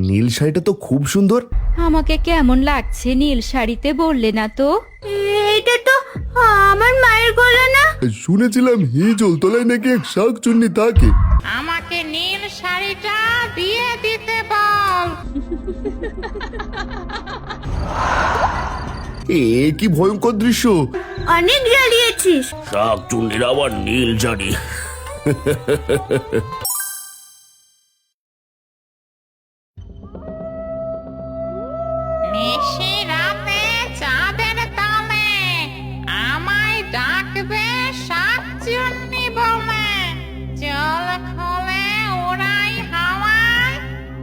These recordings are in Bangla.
নীল শাড়িটা তো খুব সুন্দর। আমাকে কেমন লাগছে নীল শাড়িতে বললে না তো? এটা তো আমার মায়ের গলা না? শুনেছিলাম হিজল তলায় নাকি এক শাকচুন্নি থাকে। আমাকে নীল শাড়িটা দিয়ে দিতে বল। এ কি ভয়ঙ্কর দৃশ্য! অনেক জ্বালিয়েছিস। শাকচুন্নির আবার নীল শাড়ি। নিশি রাতে চাঁদের তলে আমায় ডাকবে শাকচুন্নি বলে। জল খোলে ওড়াই হাওয়ায়,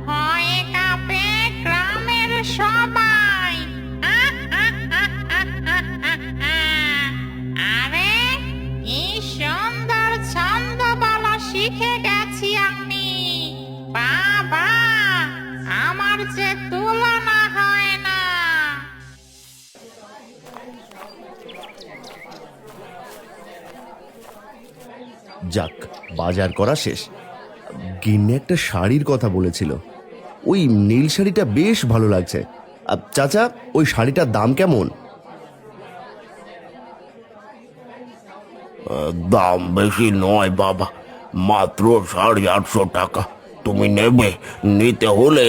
ভয়ে কাঁপে গ্রামের সবাই। আরে কি সুন্দর ছন্দ বলা শিখে গেছি আমি। বাবা, আমার যে তুলনা হয় না। যাক, বাজার করা শেষ। গিন্নি একটা শাড়ির কথা বলেছিল, ওই নীল শাড়িটা বেশ ভালো লাগছে। চাচা, ওই শাড়িটার দাম কেমন? দাম বেশি নয় বাবা, মাত্র 850 টাকা। তুমি নেবে? নিতে হলে